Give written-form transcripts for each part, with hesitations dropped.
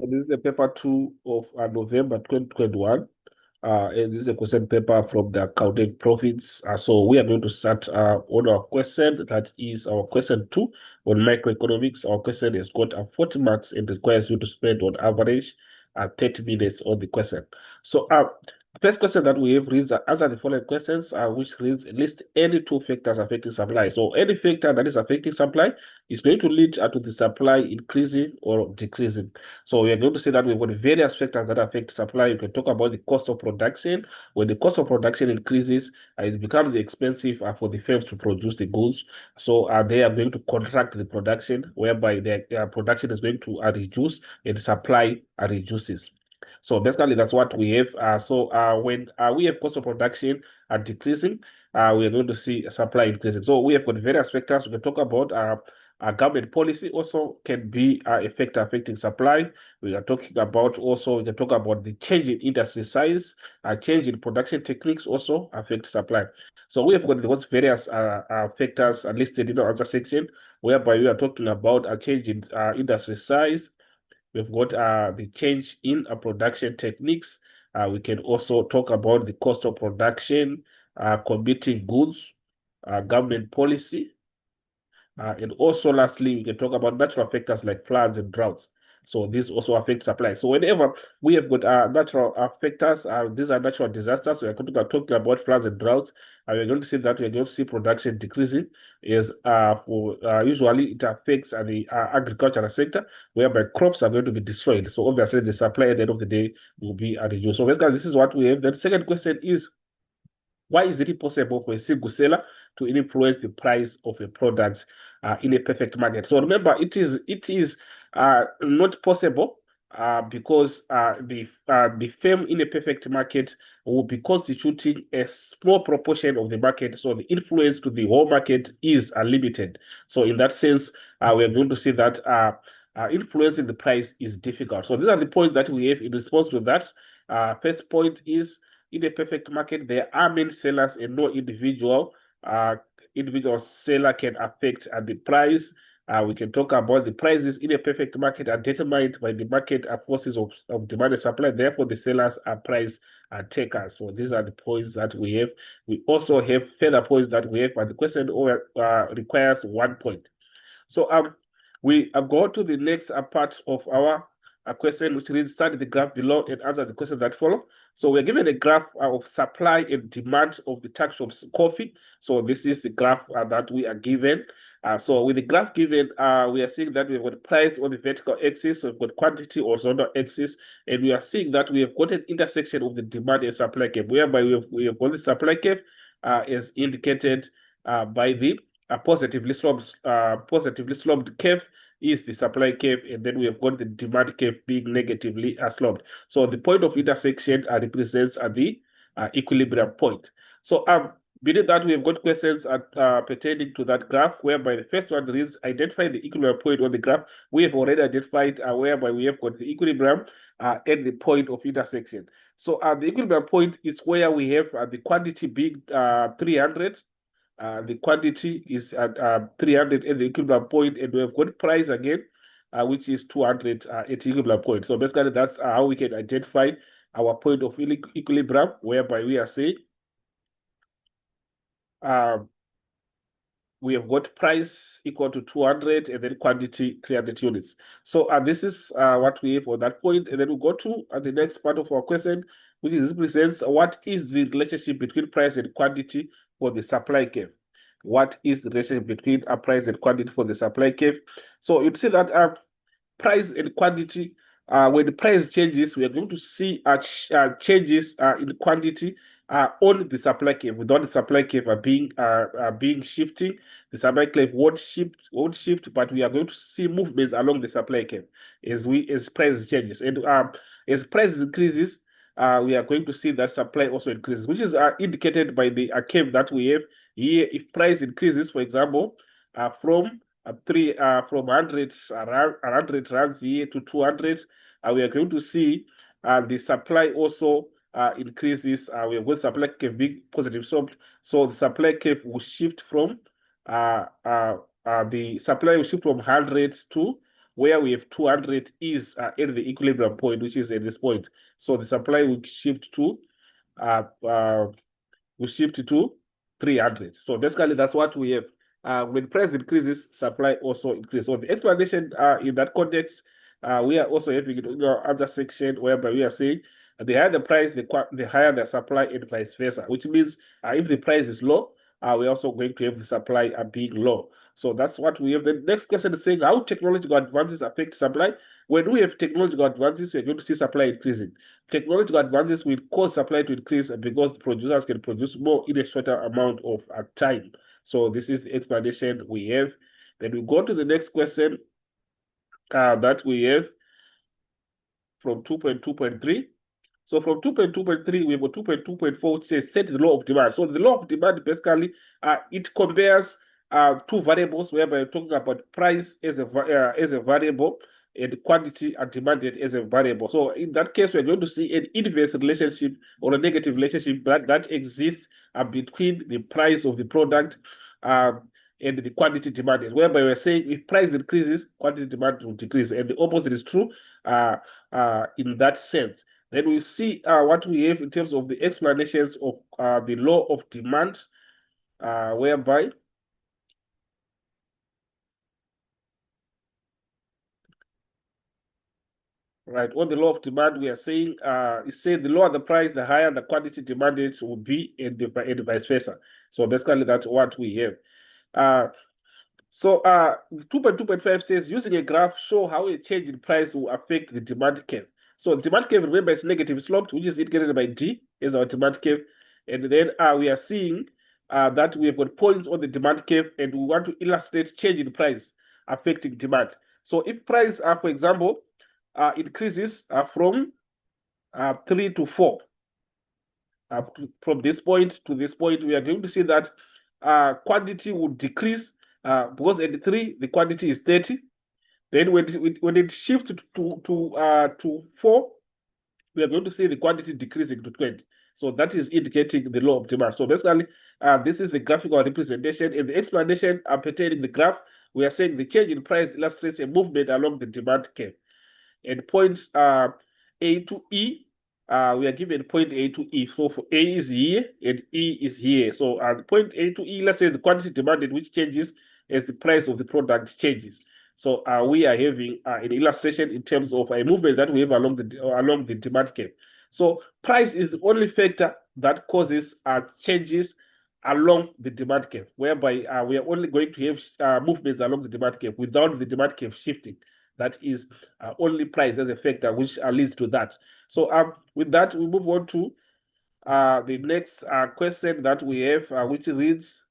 This is a paper 2 of November 2021. And this is a question paper from the accounting profits. So we are going to start on our question. That is our question 2 on microeconomics. Our question has got 40 marks and requires you to spend on average 30 minutes on the question. So the first question that we have reads answer the following questions, which reads list any two factors affecting supply. So any factor that is affecting supply is going to lead to the supply increasing or decreasing. So we are going to say that we've got various factors that affect supply. You can talk about the cost of production. When the cost of production increases, it becomes expensive for the firms to produce the goods. So they are going to contract the production, whereby their production is going to reduce and supply reduces. So basically, that's what we have. When we have cost of production decreasing, we are going to see supply increasing. So we have got various factors. We can talk about government policy also can be a factor affecting supply. We are talking about also, we can talk about the change in industry size, change in production techniques also affect supply. So we have got those various factors listed in the answer section, whereby we are talking about a change in industry size. We've got the change in production techniques. We can also talk about the cost of production, competing goods, government policy, and also, lastly, we can talk about natural factors like floods and droughts. So this also affects supply. So whenever we have got natural factors, these are natural disasters. We are talking about floods and droughts. We're going to see that we're going to see production decreasing. Is usually it affects the agricultural sector, whereby crops are going to be destroyed. So obviously, the supply at the end of the day will be reduced. So basically, this is what we have. The second question is, why is it possible for a single seller to influence the price of a product in a perfect market? So remember, it is not possible because the firm in a perfect market will be constituting a small proportion of the market, so the influence to the whole market is limited. So in that sense, we are going to see that influencing the price is difficult. So these are the points that we have in response to that. First point is, in a perfect market, there are many sellers and no individual seller can affect the price. We can talk about the prices in a perfect market are determined by the market forces of demand and supply. Therefore, the sellers are price takers. So these are the points that we have. We also have further points that we have, but the question requires 1 point. So we go to the next part of our question, which reads study the graph below and answer the questions that follow. So we're given a graph of supply and demand of the types of coffee. So this is the graph that we are given. So with the graph given, we are seeing that we've got price on the vertical axis, so we've got quantity horizontal axis, and we are seeing that we have got an intersection of the demand and supply curve, whereby we have got the supply curve as indicated by the positively sloped curve is the supply curve, and then we have got the demand curve being negatively sloped. So the point of intersection represents the equilibrium point. So beneath that, we have got questions pertaining to that graph, whereby the first one is identify the equilibrium point on the graph. We have already identified whereby we have got the equilibrium at the point of intersection. So the equilibrium point is where we have the quantity being 300. The quantity is at 300 at the equilibrium point, and we have got price again, which is 200 at the equilibrium point. So basically, that's how we can identify our point of equilibrium, whereby we are saying we have got price equal to 200 and then quantity 300 units. So this is what we have for that point. And then we go to the next part of our question, which represents what is the relationship between price and quantity for the supply curve. What is the relationship between price and quantity for the supply curve? So you'd see that price and quantity, when the price changes, we are going to see changes in quantity on the supply curve. Without the supply curve being shifting, the supply curve won't shift, but we are going to see movements along the supply curve as price changes. And as price increases, we are going to see that supply also increases, which is indicated by the curve that we have here. If price increases, for example, from 100 rands here to 200, we are going to see the supply also increases. We have got supply curve being positive. So the supply curve will shift from the supply will shift from 100 to where we have 200 is at the equilibrium point, which is at this point. So the supply will shift to 300. So basically, that's what we have. When price increases, supply also increases. So the explanation in that context, we are also having it in our other section whereby we are saying the higher the price, the higher the supply, and vice versa. Which means if the price is low, we're also going to have the supply being low. So that's what we have. The next question is saying how technological advances affect supply. When we have technological advances, we're going to see supply increasing. Technological advances will cause supply to increase because producers can produce more in a shorter amount of time. So this is the explanation we have. Then we go to the next question that we have from 2.2.3. So from 2.2.3, we have 2.2.4, which says set the law of demand. So the law of demand basically it compares two variables whereby you're talking about price as a variable and quantity and demanded as a variable. So in that case, we're going to see an inverse relationship or a negative relationship that exists between the price of the product and the quantity demanded, whereby we're saying if price increases, quantity demand will decrease. And the opposite is true in that sense. Then we see what we have in terms of the explanations of the law of demand, whereby right on the law of demand, we are saying it says the lower the price, the higher the quantity demanded will be, and vice versa. So basically, that's what we have. So 2.2.5 says using a graph show how a change in price will affect the demand curve. So the demand curve, remember, is negative sloped, which is indicated by D as our demand curve. And then we are seeing that we have got points on the demand curve, and we want to illustrate change in price affecting demand. So if price, for example, increases from 3 to 4, from this point to this point, we are going to see that quantity would decrease because at 3, the quantity is 30. Then when it shifts to 4, we are going to see the quantity decreasing to 20. So that is indicating the law of demand. So basically, this is the graphical representation. In the explanation pertaining the graph, we are saying the change in price illustrates a movement along the demand curve. And points A to E, we are given point A to E. So for A is here and E is here. So point A to E, let's say the quantity demanded, which changes as the price of the product changes. So we are having an illustration in terms of a movement that we have along the demand curve. So price is the only factor that causes changes along the demand curve, whereby we are only going to have movements along the demand curve without the demand curve shifting. That is only price as a factor, which leads to that. So with that, we move on to the next question that we have, which reads,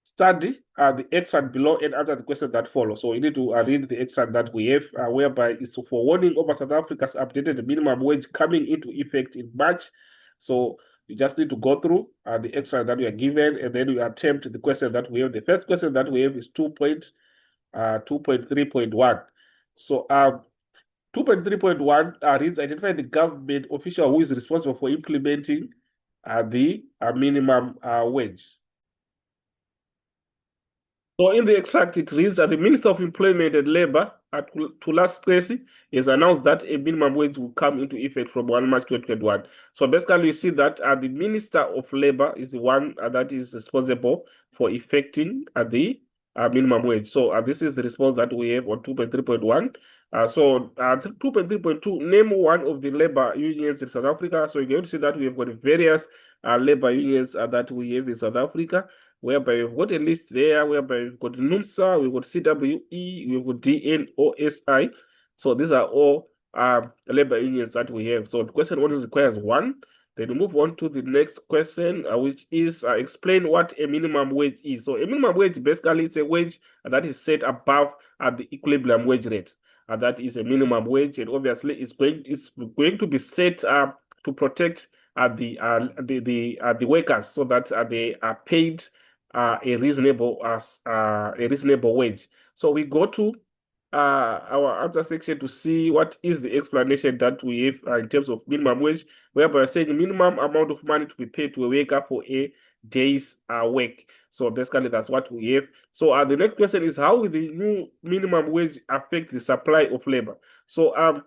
study the extract below and answer the question that follows. So you need to read the extract that we have, whereby it's for warning over South Africa's updated minimum wage coming into effect in March. So you just need to go through the extract that we are given, and then you attempt the question that we have. The first question that we have is 2.3.1. So 2.3.1 reads, identify the government official who is responsible for implementing the minimum wage. So in the extract, it reads that the Minister of Employment and Labor, Tula Tracy, has announced that a minimum wage will come into effect from 1 March 2021. So basically, you see that the Minister of Labor is the one that is responsible for effecting the minimum wage. So this is the response that we have on 2.3.1. So 2.3.2, name one of the labor unions in South Africa. So you're going to see that we have got various labor unions that we have in South Africa, whereby we've got a list there, whereby we've got NUMSA, we've got CWE, we've got DNOSI. So these are all labor unions that we have. So the question only requires one. Then we move on to the next question, which is explain what a minimum wage is. So a minimum wage basically is a wage that is set above the equilibrium wage rate. That is a minimum wage, and obviously it's going to be set to protect the workers so that they are paid a reasonable wage. So we go to our answer section to see what is the explanation that we have in terms of minimum wage, whereby we're saying minimum amount of money to be paid to a worker for a day's work. So basically, that's what we have. So the next question is, how will the new minimum wage affect the supply of labor? So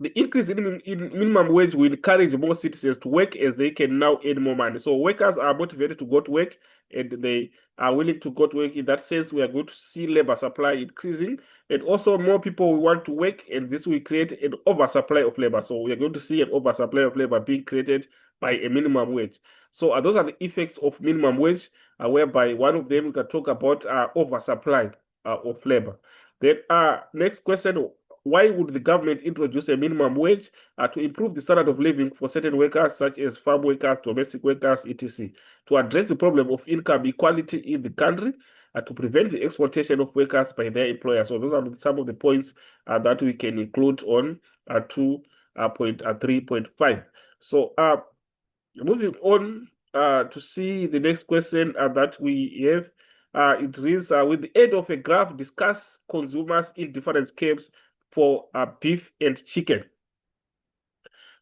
the increase in minimum wage will encourage more citizens to work as they can now earn more money. So workers are motivated to go to work and they are willing to go to work. In that sense, we are going to see labor supply increasing. And also more people will want to work, and this will create an oversupply of labor. So we are going to see an oversupply of labor being created by a minimum wage. So those are the effects of minimum wage, whereby one of them we can talk about oversupply of labor. Then next question, why would the government introduce a minimum wage to improve the standard of living for certain workers, such as farm workers, domestic workers, etc., to address the problem of income equality in the country, to prevent the exploitation of workers by their employers? So those are some of the points that we can include on 2.3.5. So moving on to see the next question that we have. It reads, with the aid of a graph, discuss consumers in different scales for beef and chicken.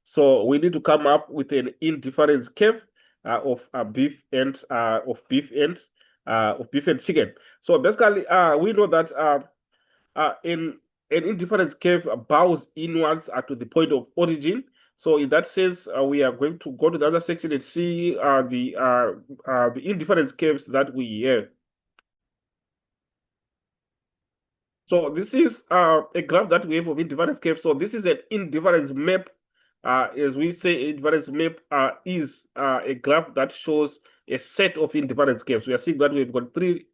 So we need to come up with an indifference curve of beef and chicken. So basically, we know that in an indifference curve bows inwards to the point of origin. So in that sense, we are going to go to the other section and see the indifference curves that we have. So this is a graph that we have of indifference curve. So this is an indifference map. As we say, indifference map is a graph that shows a set of indifference curves. We are seeing that we've got three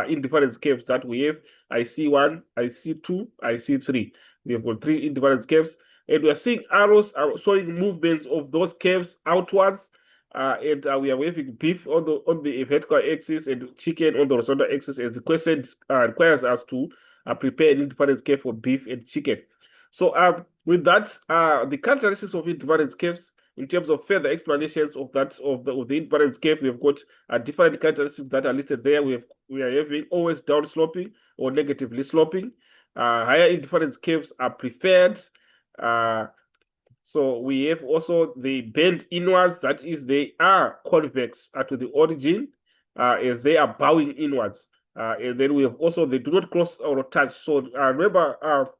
indifference curves that we have. I see one, I see two, I see three. We have got three indifference curves, and we are seeing arrows showing movements of those curves outwards. And we are having beef on the vertical axis and chicken on the horizontal axis. As the question requires us to prepare an indifference curve for beef and chicken. So with that, the characteristics of indifference curves, in terms of further explanations of the indifference curve, we have got different characteristics that are listed there. We are having always down sloping or negatively sloping. Higher indifference curves are preferred. So we have also the bend inwards, that is, they are convex to the origin as they are bowing inwards. And then we have also, they do not cross or touch. So remember,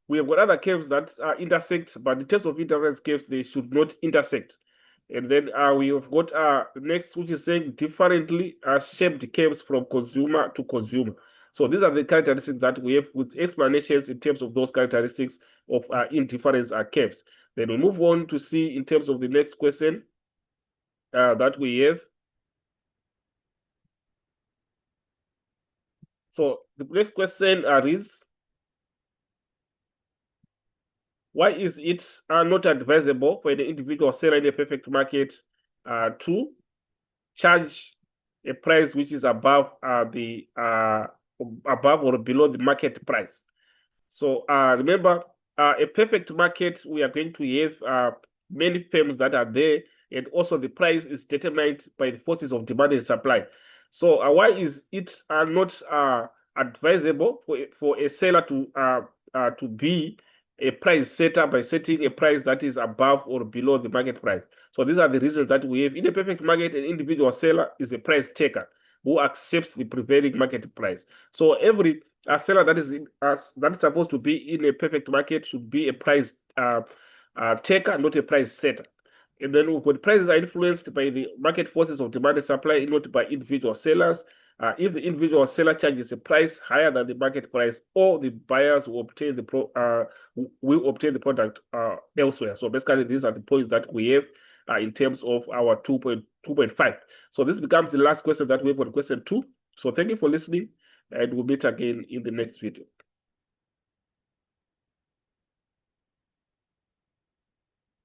we have got other curves that intersect, but in terms of indifference curves, they should not intersect. And then we have got next, which is saying differently shaped curves from consumer to consumer. So these are the characteristics that we have with explanations in terms of those characteristics of indifference curves. Then we move on to see in terms of the next question that we have. So the next question is, why is it not advisable for an individual seller in a perfect market to charge a price which is above above or below the market price? So remember, a perfect market, we are going to have many firms that are there, and also the price is determined by the forces of demand and supply. So why is it not advisable for a seller to be a price setter by setting a price that is above or below the market price? So these are the reasons that we have. In a perfect market, an individual seller is a price taker who accepts the prevailing market price. So every seller that is supposed to be in a perfect market should be a price taker, not a price setter. And then when prices are influenced by the market forces of demand and supply, not by individual sellers, if the individual seller charges a price higher than the market price, all the buyers will obtain the product elsewhere. So basically, these are the points that we have in terms of our 2.5. So this becomes the last question that we have for question 2. So thank you for listening, and we'll meet again in the next video.